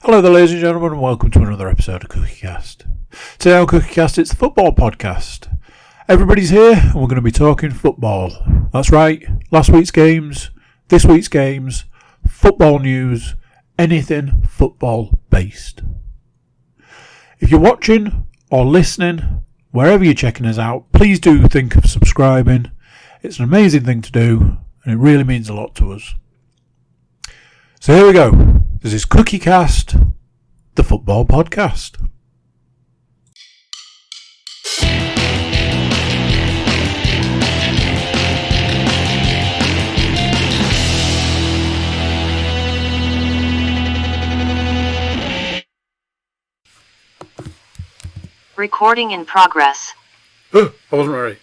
Hello there, ladies and gentlemen, and welcome to another episode of CookieCast. Today on CookieCast, it's the football podcast. Everybody's here, and we're going to be talking football. That's right, last week's games, this week's games, football news, anything football-based. If you're watching or listening, wherever you're checking us out, please do think of subscribing. It's an amazing thing to do, and it really means a lot to us. So here we go. This is CookieCast, the football podcast. Recording in progress. Oh, I wasn't ready.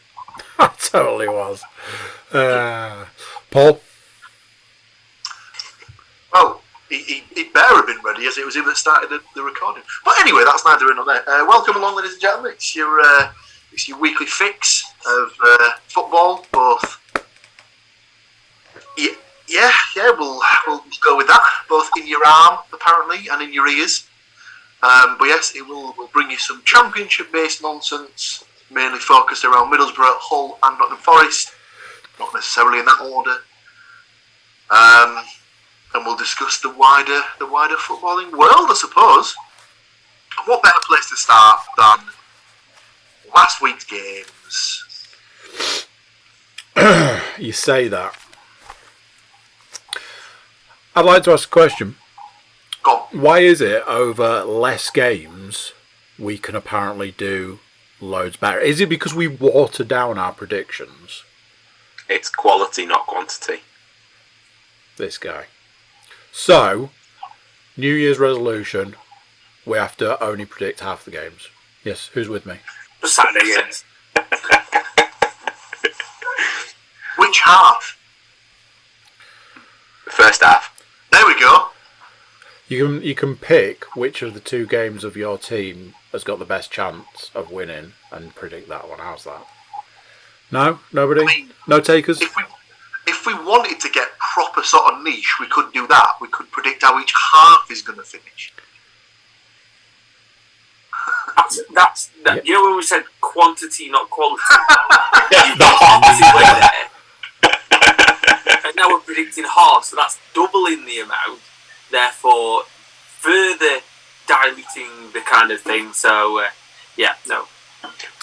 I totally was. Paul? Well, he'd better have been ready, as it was him that started the recording. But anyway, that's neither here nor there. Welcome along, ladies and gentlemen. It's your weekly fix of football. Both, yeah, we'll go with that. Both in your arm, apparently, and in your ears. But yes, we'll bring you some championship-based nonsense, mainly focused around Middlesbrough, Hull, and Nottingham Forest. Not necessarily in that order. And we'll discuss the wider footballing world, I suppose. What better place to start than last week's games? You say that. I'd like to ask a question. Go on. Why is it over less games we can apparently do loads better? Is it because we water down our predictions? It's quality, not quantity. This guy. So, New Year's resolution, we have to only predict half the games. Yes, who's with me? The Saturday games. Which half? First half. There we go. You can pick which of the two games of your team has got the best chance of winning and predict that one. How's that? No? Nobody? I mean, no takers? If we wanted to get proper sort of niche, we could do that. We could predict how each half is going to finish. That's Yeah. You know when we said quantity, not quality. You've got opposite way there. And now we're predicting half, so that's doubling the amount. Therefore, further diluting the kind of thing. So, no.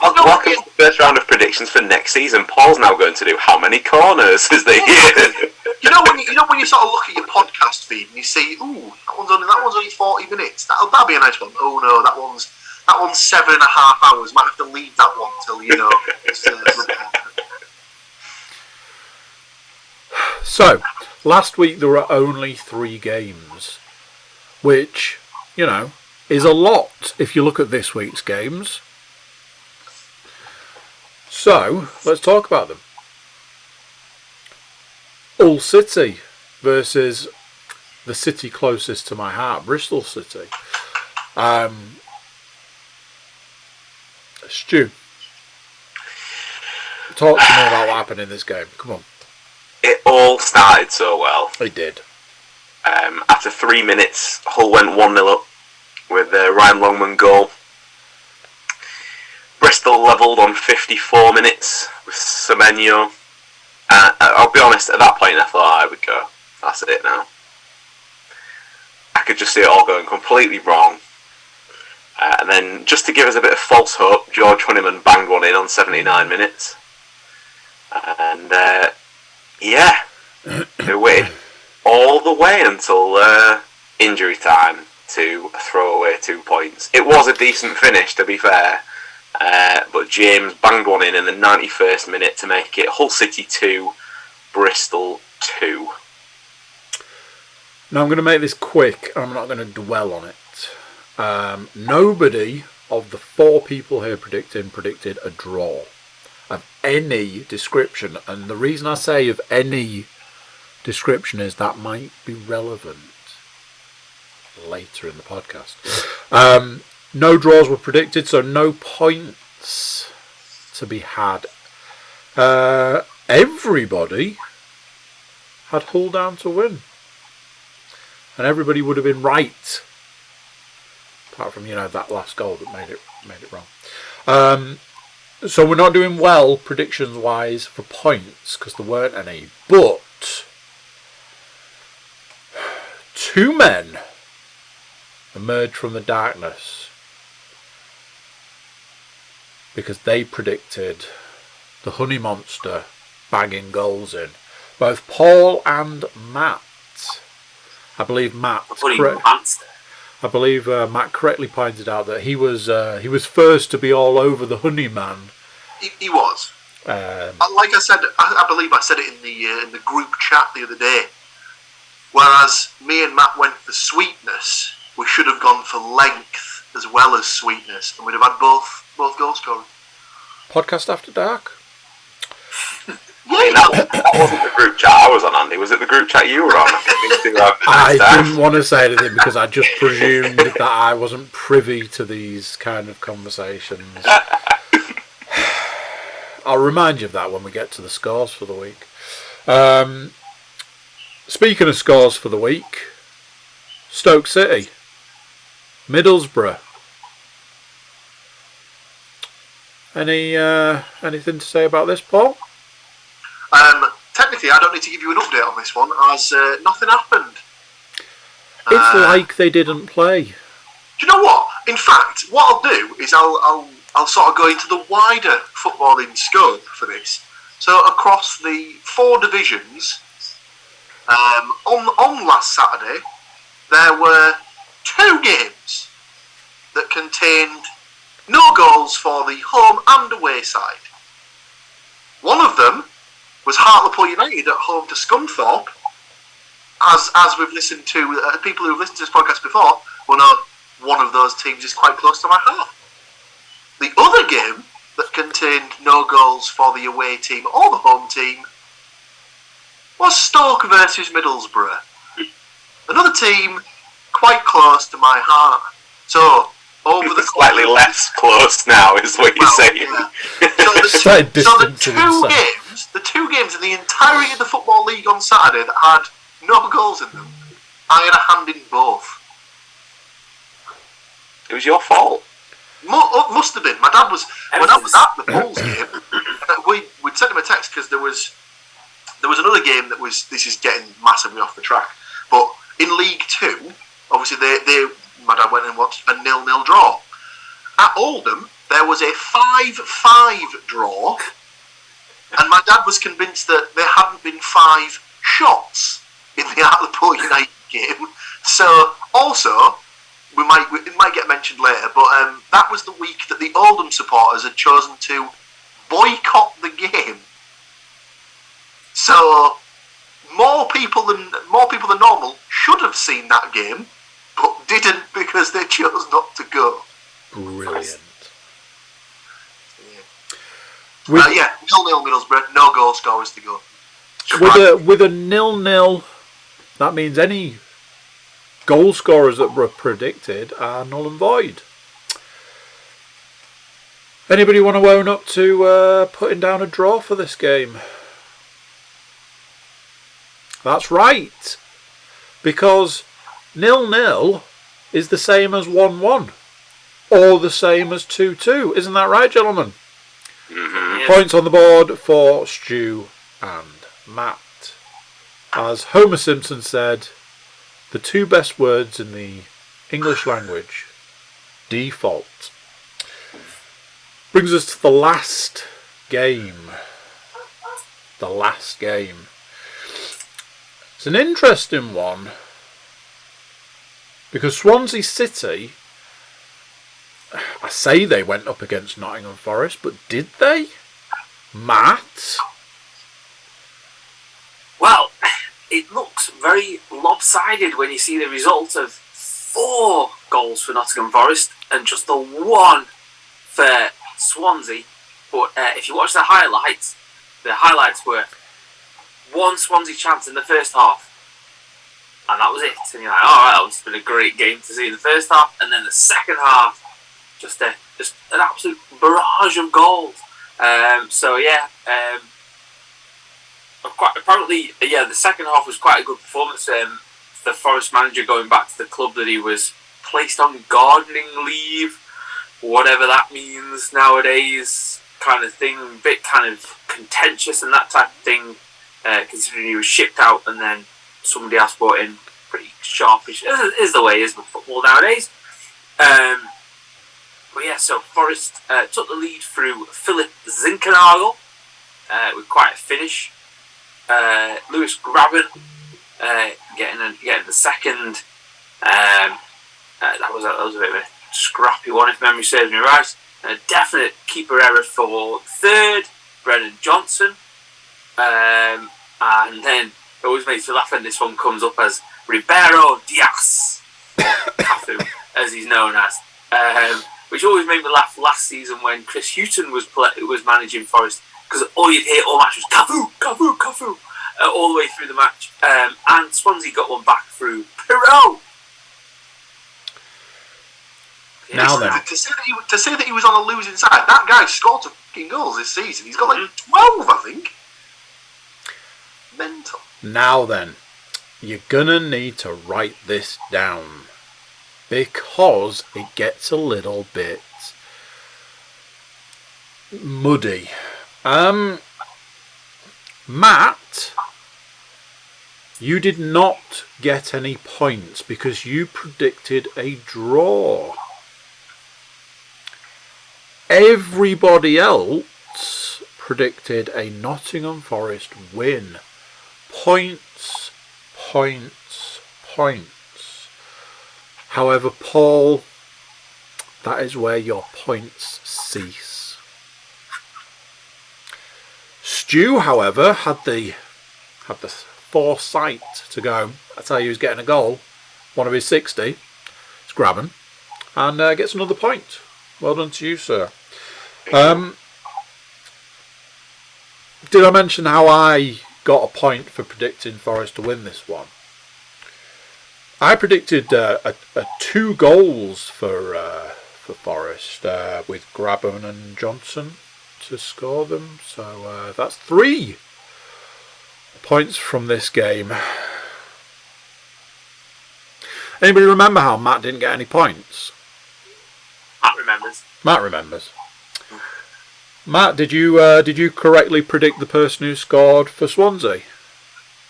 Welcome to the first round of predictions for next season. Paul's now going to do how many corners is there here? You know when you sort of look at your podcast feed and you see, ooh, that one's only 40 minutes. That'll be a nice one. Oh no, that one's 7.5 hours. Might have to leave that one till So, last week there were only 3 games, which, is a lot if you look at this week's games. So, let's talk about them. Hull City versus the city closest to my heart, Bristol City. Stu, talk to me about what happened in this game. Come on. It all started so well. It did. After 3 minutes, Hull went 1-0 up with a Ryan Longman goal. Bristol levelled on 54 minutes with Semenyo. I'll be honest, at that point I thought I would go, that's it now. I could just see it all going completely wrong. And then, just to give us a bit of false hope, George Honeyman banged one in on 79 minutes. And, they waited all the way until injury time to throw away 2 points. It was a decent finish, to be fair. But James banged one in the 91st minute to make it Hull City 2, Bristol 2. Now I'm going to make this quick. I'm not going to dwell on it. Nobody of the 4 people here predicted a draw of any description. And the reason I say of any description is that might be relevant later in the podcast. No draws were predicted, so no points to be had. Everybody had Hull down to win. And everybody would have been right apart from that last goal that made it wrong. So we're not doing well predictions wise for points because there weren't any, but two men emerged from the darkness because they predicted the Honey Monster bagging goals in. Both Paul and Matt. I believe Matt. I believe Matt correctly pointed out that he was first to be all over the Honey Man. He was. Like I said, I believe I said it in the group chat the other day. Whereas me and Matt went for sweetness, we should have gone for length as well as sweetness, and we'd have had both goal scorers. Podcast After Dark. That wasn't the group chat I was on, Andy. Was it the group chat you were on? I didn't want to say anything because I just presumed that I wasn't privy to these kind of conversations. I'll remind you of that when we get to the scores for the week. Speaking of scores for the week, Stoke City, Middlesbrough. Anything to say about this, Paul? Technically, I don't need to give you an update on this one, as nothing happened. It's like they didn't play. Do you know what? In fact, what I'll do is I'll sort of go into the wider footballing scope for this. So across the 4 divisions, on last Saturday, there were 2 games that contained no goals for the home and away side. One of them was Hartlepool United at home to Scunthorpe. As we've listened to, people who've listened to this podcast before will know one of those teams is quite close to my heart. The other game that contained no goals for the away team or the home team was Stoke versus Middlesbrough. Another team quite close to my heart. So, over the slightly less close now is what you're saying. Yeah. The two games in the entirety of the Football League on Saturday that had no goals in them, I had a hand in both. It was your fault. Must have been. My dad was when I was at the Bulls game. We'd sent him a text because there was another game that was. This is getting massively off the track, but in League 2, obviously my dad went and watched a 0-0 draw. At Oldham, there was a 5-5 draw, and my dad was convinced that there hadn't been 5 shots in the Hartlepool United game. So, also, it might get mentioned later, but that was the week that the Oldham supporters had chosen to boycott the game. So, more people than normal should have seen that game, but didn't because they chose not to go. Brilliant. Yeah, 0-0 Middlesbrough, no goal scorers to go. With a 0-0, that means any goal scorers that were predicted are null and void. Anybody want to own up to putting down a draw for this game? That's right, because 0-0 is the same as 1-1 or the same as 2-2. Isn't that right, gentlemen? Mm-hmm. Points on the board for Stu and Matt. As Homer Simpson said, the 2 best words in the English language, default. Brings us to the last game. The last game. It's an interesting one because Swansea City, I say they went up against Nottingham Forest, but did they? Matt? Well, it looks very lopsided when you see the result of 4 goals for Nottingham Forest and just the 1 for Swansea. But if you watch the highlights were 1 Swansea chance in the first half, and that was it. And you're like, alright, it's been a great game to see in the first half, and then the second half, just an absolute barrage of goals. The second half was quite a good performance. The Forest manager going back to the club that he was placed on gardening leave, whatever that means nowadays, kind of thing. A bit kind of contentious and that type of thing, considering he was shipped out and then somebody else brought in. Pretty sharpish, is the way it is with football nowadays. But yeah, so Forest took the lead through Philip Zinkernagel with quite a finish. Lewis Graben getting the second. That was a bit of a scrappy one, if memory serves me right. A definite keeper error for third, Brennan Johnson. And then it always makes me laugh when this one comes up as Ribeiro Diaz, Cafu, as he's known as. Which always made me laugh last season when Chris Hughton was managing Forest, because all you'd hear all match was Cafu, Cafu, Cafu, all the way through the match. And Swansea got one back through Pirot. Now then, to say that he was on the losing side, that guy scored some fucking goals this season. He's got like 12, I think. Mental. Now then, you're gonna need to write this down, because it gets a little bit muddy. Matt, you did not get any points because you predicted a draw. Everybody else predicted a Nottingham Forest win. Points, points, points. However, Paul, that is where your points cease. Stu, however, had the foresight to go, I tell you who's getting a goal, one of his 60, it's Graben, and gets another point. Well done to you, sir. Did I mention how I got a point for predicting Forest to win this one? I predicted 2 goals for Forest with Graben and Johnson to score them. So that's 3 points from this game. Anybody remember how Matt didn't get any points? Matt remembers. Matt, did you correctly predict the person who scored for Swansea?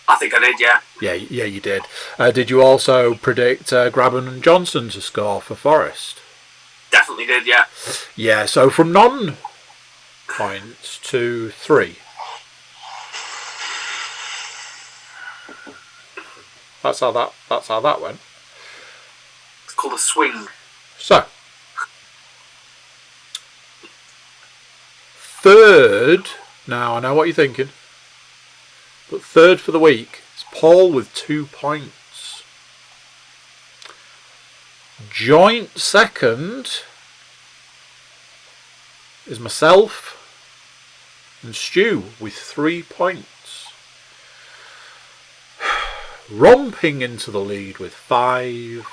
I think I did, yeah. Yeah, you did. Did you also predict Graben and Johnson to score for Forest? Definitely did, yeah. Yeah, so from none points to 3. That's how that went. It's called a swing. So, third, now I know what you're thinking, but third for the week is Paul with 2 points. Joint second is myself and Stu with 3 points. Romping into the lead with 5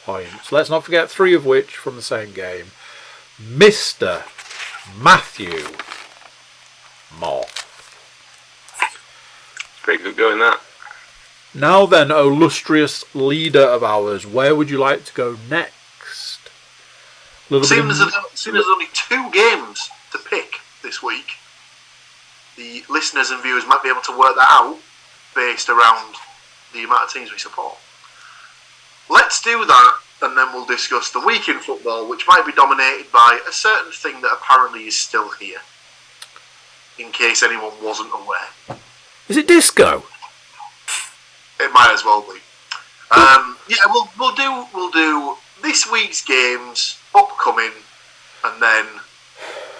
points. Let's not forget 3 of which from the same game. Mr. Matthew Moore. Pretty good going, that. Now then, illustrious leader of ours, where would you like to go next? Seeing as there's only 2 games to pick this week, the listeners and viewers might be able to work that out based around the amount of teams we support. Let's do that, and then we'll discuss the week in football, which might be dominated by a certain thing that apparently is still here, in case anyone wasn't aware. Is it disco? It might as well be. We'll do this week's games upcoming, and then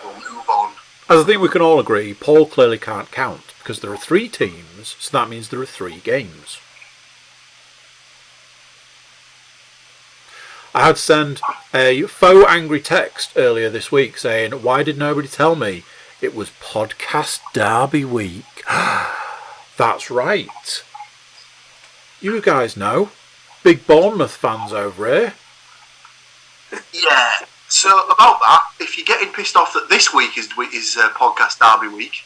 we'll move on. As I think we can all agree, Paul clearly can't count because there are 3 teams, so that means there are 3 games. I had to send a faux angry text earlier this week saying, why did nobody tell me it was Podcast Derby week? That's right. You guys know. Big Bournemouth fans over here. Yeah. So about that, if you're getting pissed off that this week is Podcast Derby week,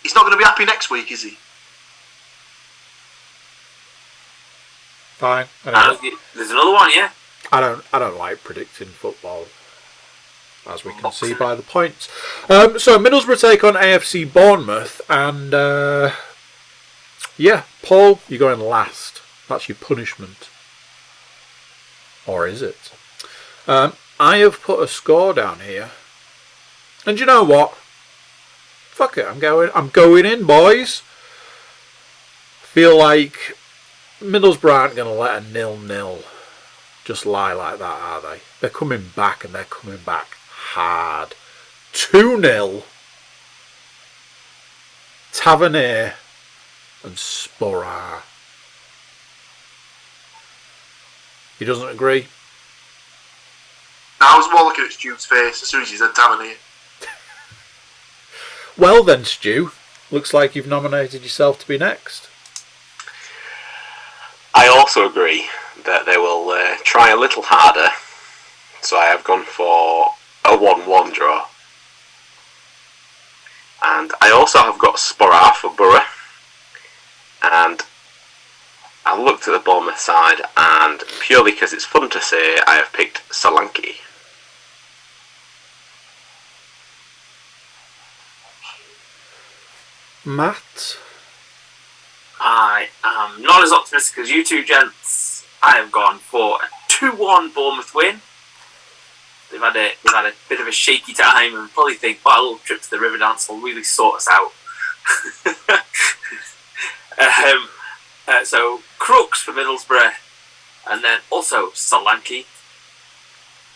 he's not going to be happy next week, is he? Fine. There's another one, yeah. I don't like predicting football, as we can see by the points. So Middlesbrough take on AFC Bournemouth, and Paul, you're going last. That's your punishment, or is it? I have put a score down here, and you know what? Fuck it, I'm going in, boys. Feel like Middlesbrough aren't going to let a 0-0 just lie like that, are they? They're coming back, and they're coming back hard. 2-0. Tavernier and Sporar. He doesn't agree? I was more looking at Stu's face as soon as he said Tavernier. Well then, Stu, looks like you've nominated yourself to be next. I also agree that they will try a little harder, so I have gone for a 1-1 draw. And I also have got Sporar for Borough, and I looked at the Bournemouth side, and purely because it's fun to say, I have picked Solanke. Matt? I am not as optimistic as you two gents. I have gone for a 2-1 Bournemouth win. They've had a bit of a shaky time and probably think, a little trip to the river dance will really sort us out. So Crooks for Middlesbrough, and then also Solanke,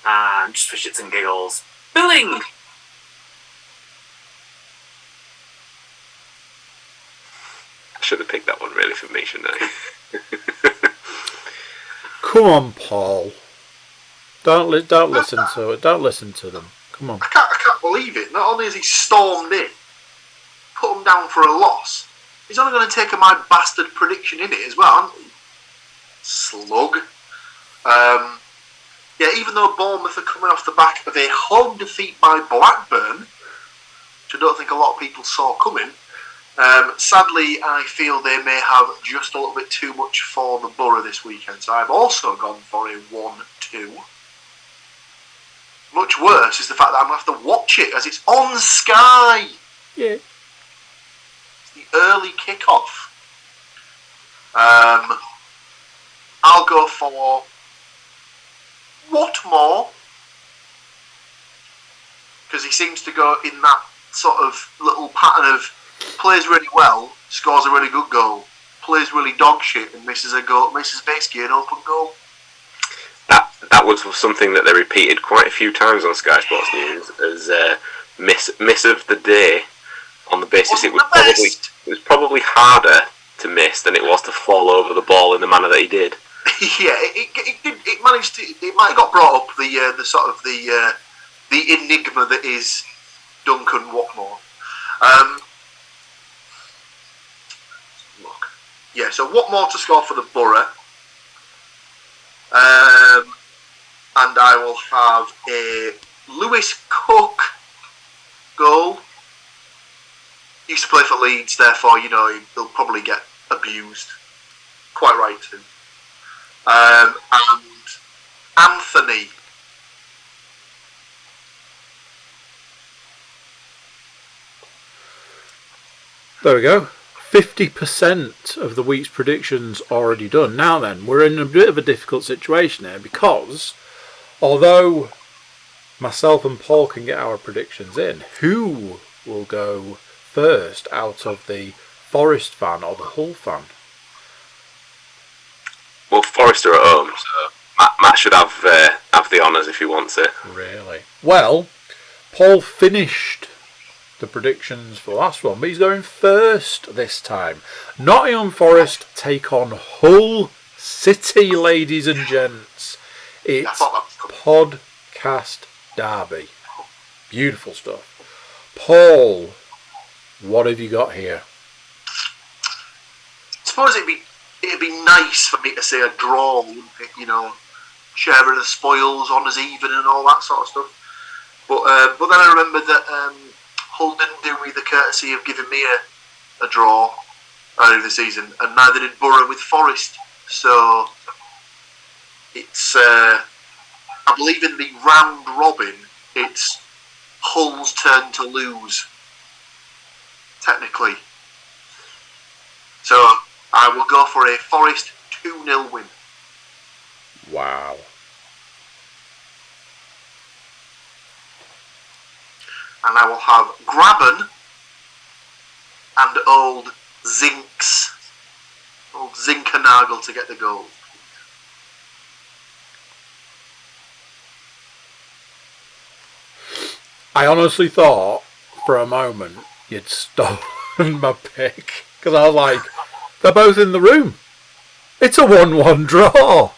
and just for shits and giggles, Billing. I should have picked that one really for me, shouldn't I? Come on, Paul. Don't listen to it. Don't listen to them. Come on. I can't believe it. Not only has he stormed in, put him down for a loss, he's only going to take my bastard prediction in it as well, hasn't he? Slug. Even though Bournemouth are coming off the back of a home defeat by Blackburn, which I don't think a lot of people saw coming, sadly I feel they may have just a little bit too much for the Borough this weekend. So I've also gone for a 1-2. Much worse is the fact that I'm going to have to watch it as it's on Sky. Yeah. It's the early kickoff. I'll go for Watmore, because he seems to go in that sort of little pattern of plays really well, scores a really good goal, plays really dog shit and misses basically an open goal. That was something that they repeated quite a few times on Sky Sports News as miss of the day, on the basis it was probably harder to miss than it was to fall over the ball in the manner that he did. Yeah, it managed to. It might have got brought up the enigma that is Duncan Watmore. Look, yeah. So Watmore to score for the Borough, and I will have a Lewis Cook goal. Used to play for Leeds, therefore he'll probably get abused. Quite right too. And Anthony. There we go. 50% of the week's predictions already done. Now then, we're in a bit of a difficult situation here, because although myself and Paul can get our predictions in, who will go first out of the Forest fan or the Hull fan? Well, Forest are at home, so Matt should have the honours if he wants it. Really? Well, Paul finished the predictions for the last one, but he's going first this time. Nottingham Forest take on Hull City, ladies and gents. It's podcast derby. Beautiful stuff. Paul, what have you got here? I suppose it'd be nice for me to say a draw, sharing the spoils, honours even, and all that sort of stuff. But then I remembered that Hull didn't do me the courtesy of giving me a draw earlier this season, and neither did Borough with Forest. So it's I believe in the round robin, it's Hull's turn to lose, technically. So I will go for a Forest 2-0 win. Wow. And I will have Graben and old Zinkernagel to get the goal. I honestly thought for a moment you'd stolen my pick because I was like, they're both in the room. It's a 1-1 draw.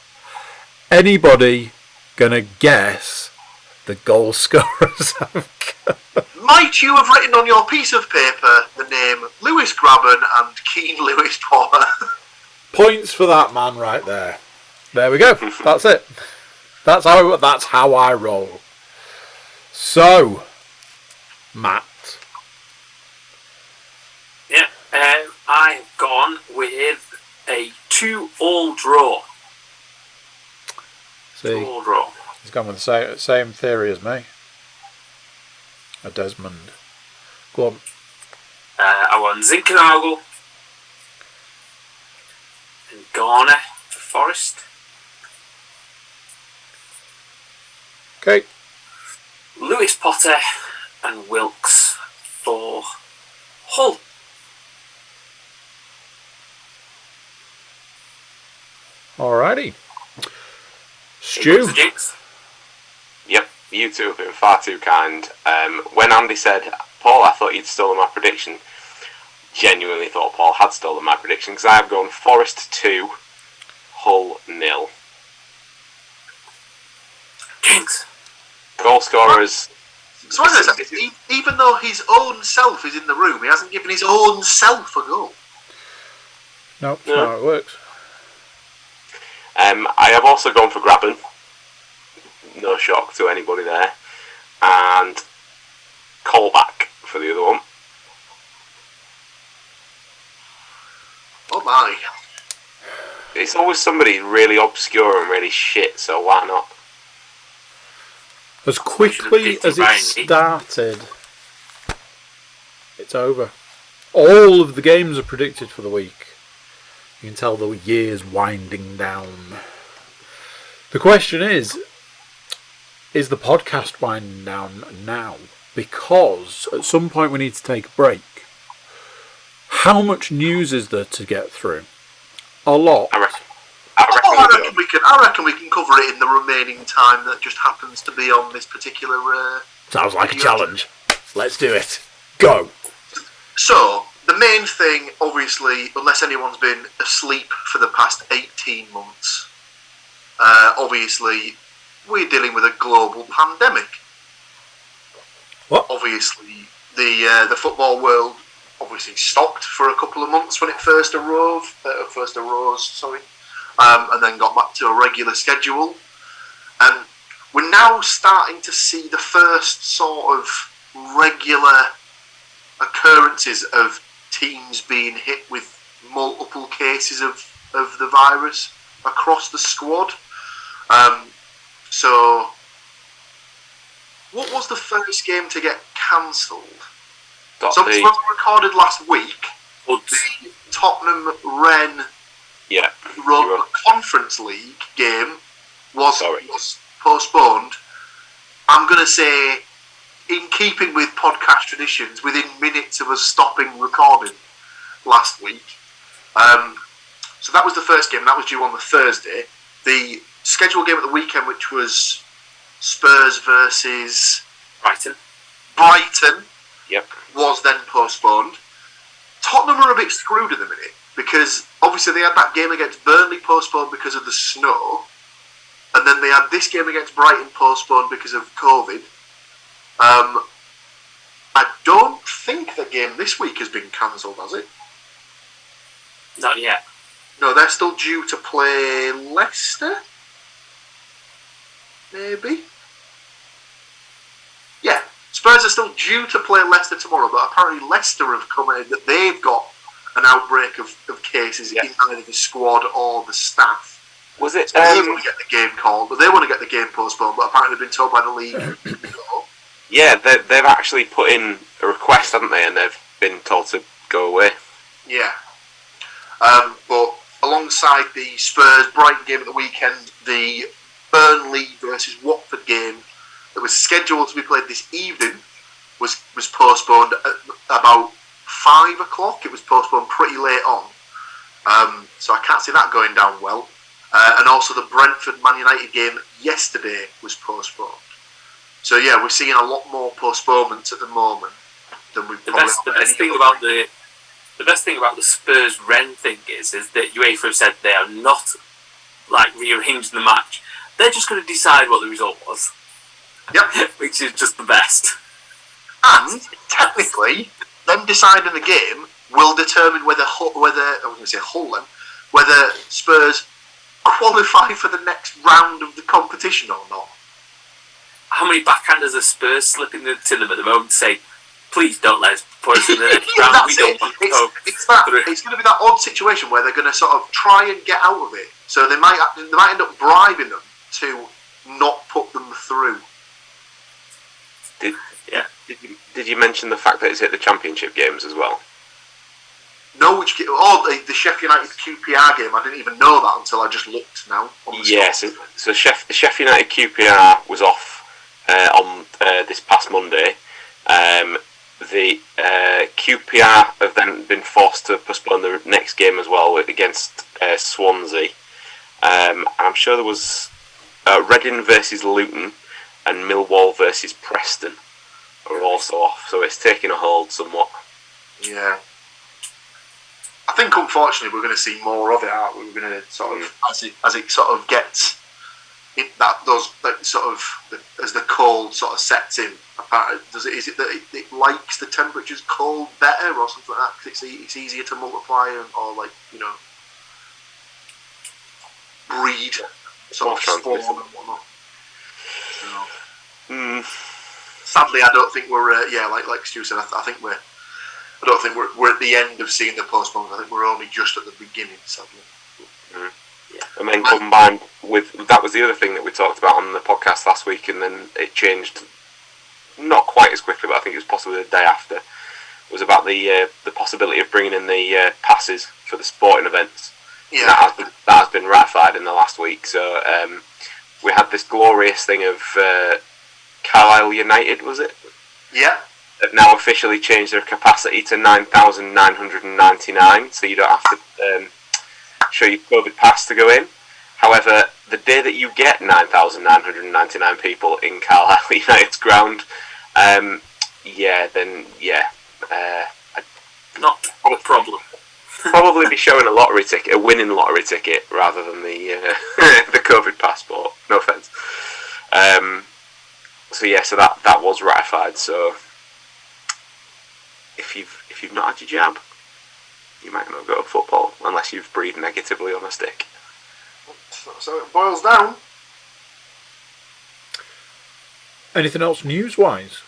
Anybody gonna guess the goal scorers have got? Might you have written on your piece of paper the name Lewis Graben and Keane Lewis Potter? Points for that man right there. There we go. That's it. That's how I roll. So, Matt. Yeah, I've gone with a 2-2 draw. See, 2-2 draw. he's gone with the same theory as me. A Desmond. Go on. I want Zinkernagel and Garner for Forest. Okay. Lewis Potter and Wilkes for Hull. Alrighty. Stu. Yep, you two have been far too kind. When Andy said, Paul, I thought you'd stolen my prediction, genuinely thought Paul had stolen my prediction because I've gone Forest 2, Hull 0. Jinx. Goal scorers. So even though his own self is in the room, he hasn't given his own self a goal. Nope, that's not how it works. I have also gone for Graben. No shock to anybody there. And Callback for the other one. Oh my. It's always somebody really obscure and really shit, so why not? As quickly as it started, it's over. All of the games are predicted for the week. You can tell the year's winding down. The question is the podcast winding down now? Because at some point we need to take a break. How much news is there to get through? A lot. I reckon we can cover it in the remaining time that just happens to be on this particular. Sounds like a challenge. Let's do it. Go. So the main thing, obviously, unless anyone's been asleep for the past 18 months, obviously we're dealing with a global pandemic. What? Obviously, the football world obviously stopped for a couple of months when it first arose. And then got back to a regular schedule. And we're now starting to see the first sort of regular occurrences of teams being hit with multiple cases of the virus across the squad. So, what was the first game to get cancelled? So when we recorded last week, the Tottenham Rennes Europa Conference League game was postponed. I'm going to say, in keeping with podcast traditions, within minutes of us stopping recording last week. So that was the first game. That was due on the Thursday. The scheduled game at the weekend, which was Spurs versus Brighton, was then postponed. Tottenham are a bit screwed at the minute because obviously they had that game against Burnley postponed because of the snow, and then they had this game against Brighton postponed because of COVID. I don't think the game this week has been cancelled, has it? Not yet. No, they're still due to play Leicester? Maybe? Yeah, Spurs are still due to play Leicester tomorrow, but apparently Leicester have commented that they've got an outbreak of cases in either the squad or the staff. Was it? They want to get the game called, but they want to get the game postponed. But apparently, they've been told by the league. Yeah, they've actually put in a request, haven't they? And they've been told to go away. Yeah. But alongside the Spurs-Brighton game at the weekend, the Burnley versus Watford game that was scheduled to be played this evening was postponed at about 5 o'clock. It was postponed pretty late on. So I can't see that going down well. And also the Brentford-Man United game yesterday was postponed. So yeah, we're seeing a lot more postponements at the moment than we've probably The best thing about the Spurs-Rennes thing is that UEFA have said they are not rearranging the match. They're just going to decide what the result was. Yep. Which is just the best. And technically, them deciding the game will determine whether Spurs qualify for the next round of the competition or not. How many backhanders are Spurs slipping to them at the moment to say, please don't let us put us in the next round. We don't want to go through. It's going to be that odd situation where they're going to sort of try and get out of it. So they might end up bribing them to not put them through. Did you mention the fact that it's at the Championship games as well? No, the Sheffield United QPR game. I didn't even know that until I just looked now. Yes, so Sheffield United QPR was off on this past Monday. The QPR have then been forced to postpone the next game as well against Swansea. I'm sure there was Reading versus Luton and Millwall versus Preston are also off, so it's taking a hold somewhat. Yeah. I think unfortunately we're going to see more of it, aren't we? We're going to sort of, as it sort of gets, as the cold sort of sets in. Is it that it likes the temperatures cold better or something like that? Because it's easier to multiply or breed sort of spawn and whatnot. Sadly, I don't think we're like Stu said. I don't think we're at the end of seeing the postponement. I think we're only just at the beginning, sadly. Yeah. And then combined with that was the other thing that we talked about on the podcast last week, and then it changed not quite as quickly, but I think it was possibly the day after. Was about the possibility of bringing in the passes for the sporting events. Yeah, that has been ratified in the last week. So we had this glorious thing of Carlisle United, was it? Yeah. Have now officially changed their capacity to 9,999, so you don't have to show your COVID pass to go in. However, the day that you get 9,999 people in Carlisle United's ground, not a problem. Probably be showing a winning lottery ticket, rather than the the COVID passport. No offence. So that was ratified. So if you've not had your jab, you might not go to football unless you've breathed negatively on a stick. So it boils down. Anything else news-wise?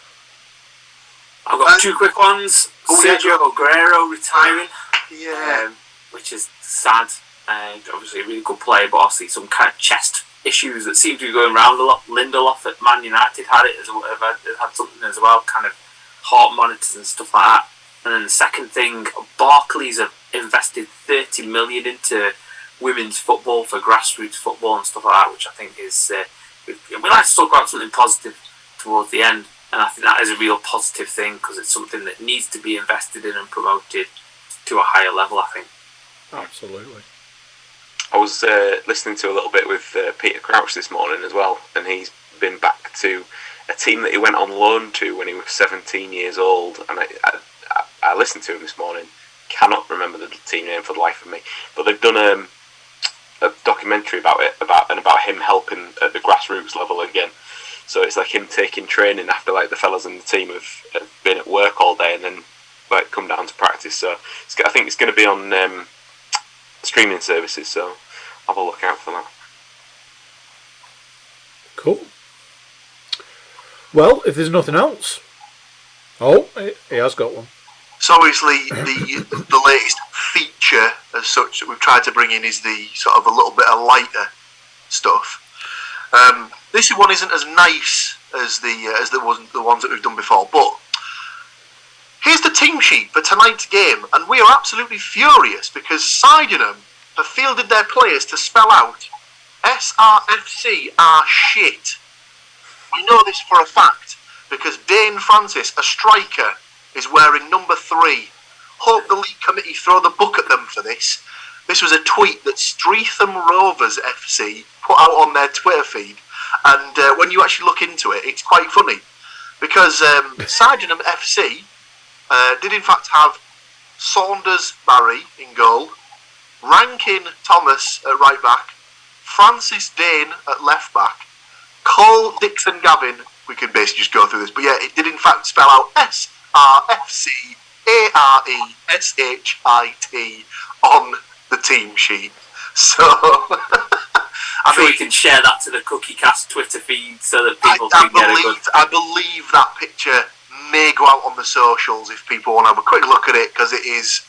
I've got two quick ones. Sergio Aguero retiring. Yeah. Which is sad. Obviously a really good player, but obviously some kind of chest issues that seem to be going around a lot. Lindelof at Man United had something as well, kind of heart monitors and stuff like that. And then the second thing, Barclays have invested 30 million into women's football for grassroots football and stuff like that, which I think is we like to talk about something positive towards the end, and I think that is a real positive thing because it's something that needs to be invested in and promoted to a higher level, I think. Absolutely. I was listening to a little bit with Peter Crouch this morning as well, and he's been back to a team that he went on loan to when he was 17 years old, and I listened to him this morning. Cannot remember the team name for the life of me, but they've done a documentary about him helping at the grassroots level again. So it's like him taking training after like the fellas in the team have been at work all day and then like come down to practice. So I think it's going to be on streaming services. So have a look out for that. Cool. Well, if there's nothing else, he has got one. So obviously the latest feature as such that we've tried to bring in is the sort of a little bit of lighter stuff. This one isn't as nice as the ones that we've done before, but here's the team sheet for tonight's game, and we are absolutely furious because Sydenham have fielded their players to spell out SRFC are shit. We know this for a fact because Dane Francis, a striker, is wearing number 3. Hope the league committee throw the book at them for this. This was a tweet that Streatham Rovers FC put out on their Twitter feed, and when you actually look into it, it's quite funny because Sydenham FC did in fact have Saunders Barry in goal, Rankin Thomas at right back, Francis Dane at left back, Cole Dixon Gavin. We can basically just go through this, but yeah, it did in fact spell out SRFCARESHIT on the team sheet. So I'm sure we can share that to the Cookie Cast Twitter feed so that people can get a good. I believe that picture may go out on the socials if people want to have a quick look at it, because it is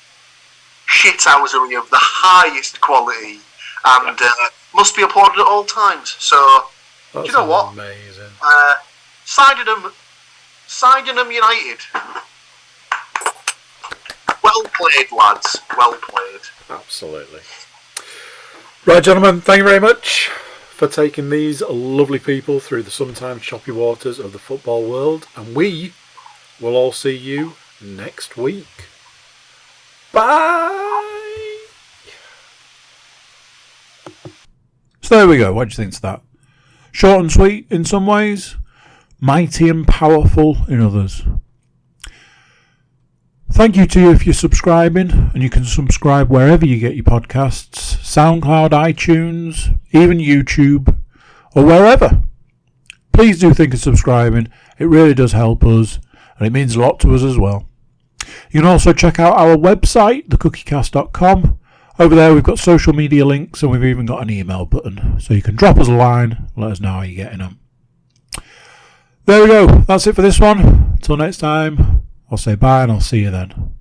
shithousery of the highest quality and must be applauded at all times. So That's you know what? Amazing. Sydenham United. Well played, lads. Well played. Absolutely. Right, gentlemen, thank you very much for taking these lovely people through the sometimes choppy waters of the football world, and we will all see you next week. Bye! So there we go. What do you think to that? Short and sweet in some ways, mighty and powerful in others. Thank you to you if you're subscribing, and you can subscribe wherever you get your podcasts, SoundCloud, iTunes, even YouTube, or wherever. Please do think of subscribing. It really does help us, and it means a lot to us as well. You can also check out our website, thecookiecast.com. Over there we've got social media links, and we've even got an email button, so you can drop us a line, let us know how you're getting on. There we go. That's it for this one. Until next time, I'll say bye and I'll see you then.